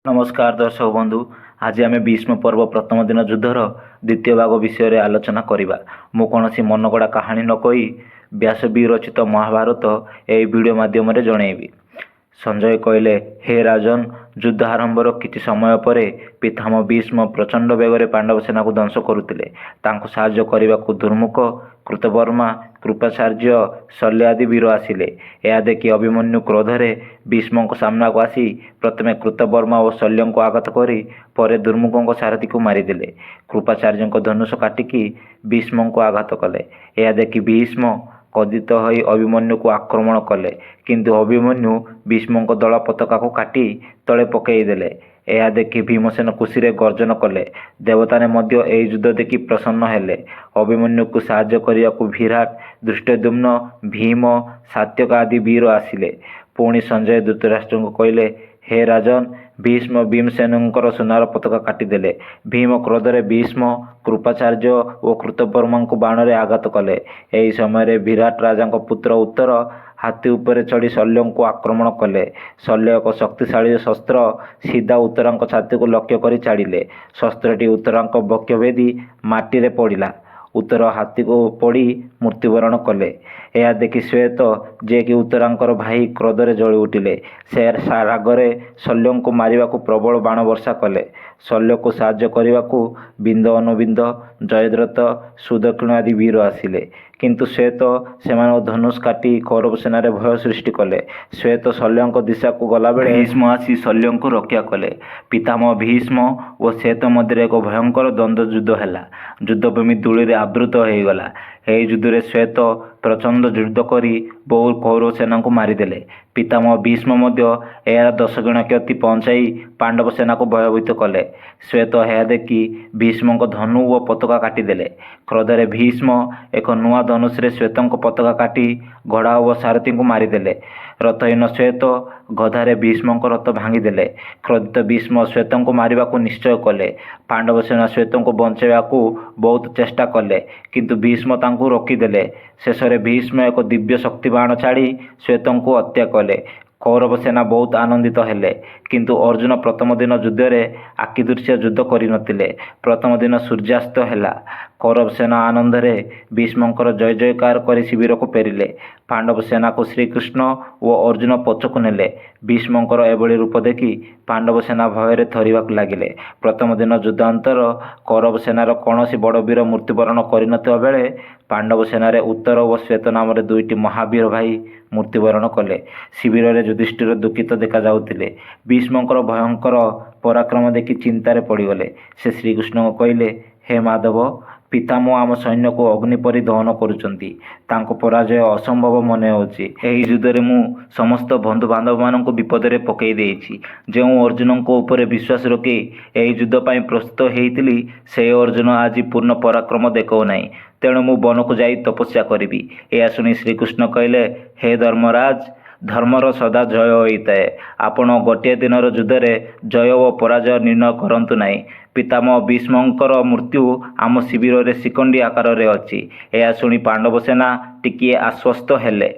नमस्कार दर्शक बंधु। आज आम भीष्म पर्व प्रथम दिन युद्धर द्वितीय भाग विषय आलोचना करवा। मु कौन मनगढ़ा कहानी न कही व्यास विरचित महाभारत यही वीडियो माध्यम जनइबी। संजय कहले, हे राजन, युद्ध आरंभर किछि समय पर पितामह भीष्म प्रचंड बेगर पांडव सेना को ध्वंस करुले। तांको साहाय्य करने दुर्मुख, कृतवर्मा, कृपाचार्य, शल्य आदि वीर आसिले। यह देखि अभिमन्यु क्रोधरे भीष्म सामना को आसी प्रथमे कृतवर्मा और शल्य को आघात करी परे दुर्मुखों सारथी को मारिदेले। कृपाचार्य धनुष काटिकी भीष्म को आघात कले। यह देखि भीष्म क्रोधित होई अभिमन्यु को आक्रमण कले, किंतु अभिमन्यु भीष्म दल पताका को काटी तले पकईदेले। यह देखि भीमसेन खुशी गर्जन कले। देवता ने मध्य यह युद्ध देखि प्रसन्न हेले। अभिमन्यु को साहाय्य करने को विराट, धृष्टद्युम्न, भीम, सात्यक आदि वीर आसिले। पुणी संजय धृतराष्ट्र को कहले, हे राजन, भीष्म भीमसेन सुनार पताका काटिदेले। भीम क्रोधरे भीष्म, कृपाचार्य और कृतवर्मा को बाण रे आघात कले। यही समय विराट राजा पुत्र उत्तर हाथी उपरे चढ़ी शल्य को आक्रमण कले। शल्य एक शक्तिशाली शस्त्र सीधा उत्तरांक छाती को लक्ष्य कर छाड़िले। शस्त्रटी उत्तरांक बक्ष भेदी माटी पड़ा। उत्तर हाथी को पड़ी मृत्युवरण कले। यह देखि श्वेत, जे कि उत्तरांकर भाई, क्रोधरे जली उठिले। से रागरे शल्य को मारिबा को प्रबल बाण वर्षा कले। शल्य को साहाय्य करने को बिंद, अनुबिंद, जयद्रथ, सुदक्षिण आदि वीर आसिले, किंतु श्वेत से धनुष काटी कौरव सेनारे भय सृष्टि कले। श्वेत शल्य दिशा को गला बेले भीष्म आसी शल्य को रक्षा कले। पितामह भीष्म और श्वेत मध्य एक भयंकर द्वंद्व युद्ध है। युद्धभूमि धूलि आवृत हो गला। यही युद्ध श्वेत प्रचंड युद्ध करी बहु कौरव सेना को मारिदेले। पितामह भीष्म यार 10 गुण क्षति पहुंचाई पांडव सेना को भयभीत कले। श्वेत यह देखि भीष्म धनु और पताका काटिदेले। क्रोधरे भीष्म एक नुआ धनुष रे श्वेत पताका काटी घोड़ा और सारथी को मारिदेले। रथहीन श्वेत गधारे भीष्म रथ भांगीदेले। क्रोधित भीष्म श्वेत को मारिबा को निश्चय कले। पांडव सेना श्वेत को बंचाइबा को बहुत चेष्टा कले, किंतु भीष्म तांको रोकीदेले। शेष में भीष्म एक दिव्य शक्ति बाण छाड़ी श्वेत को हत्या कले। कौरव सेना बहुत आनंदित हेले, किंतु अर्जुन प्रथम दिन युद्ध में आखिदृश्य युद्ध करनथिले। प्रथम दिन सूर्यास्त हैला। कौरव सेना आनंद रे भीष्मंकर जय जयकार कर शिविर को फेरिले। पांडव सेना को श्रीकृष्ण और अर्जुन पछकु नेले। भीष्मंकर एभली रूप देखि पांडव सेना भय थरिबाक लागिले। प्रथम दिन युद्धांतर कौरव सेनार कौनसी बड़ वीर मृत्युवरण करनथिबा बेले पांडव सेनारे उत्तर और श्वेत नाम दुईटी महावीर भाई मृत्युवरण कले। शिविर में युधिष्ठिर दुखित देखा जाउथिले। भीष्मंकर भयंकर पराक्रम देखि चिंतार पड़गले। से श्रीकृष्ण को कहले, हे माधव, पितामह आम सैन्य को अग्नि परि दहन करुचंती। तांको पराजय असंभव मन होची। एही युद्ध रे मु समस्त बंधु बांधव मानक विपद रे पकई देइछि। जो अर्जुन को ऊपर विश्वास रखी एही युद्ध पई प्रस्तुत हेइतिली, से अर्जुन आज पूर्ण पराक्रम देखौ नाही। तेणु मु वन को जाई तपस्या करिबी। एया सुनी श्रीकृष्ण कहले, हे धर्मराज, धर्मर सदा जय होता है। आपण गोटे दिनर युद्ध में जय और पराजय निर्णय करंतु नहीं। पितामह भीष्मंकर मृत्यु आम शिविर में शिखंडी आकार रे अछि। यह सुनी पांडव सेना टिकिए आश्वस्त हेले।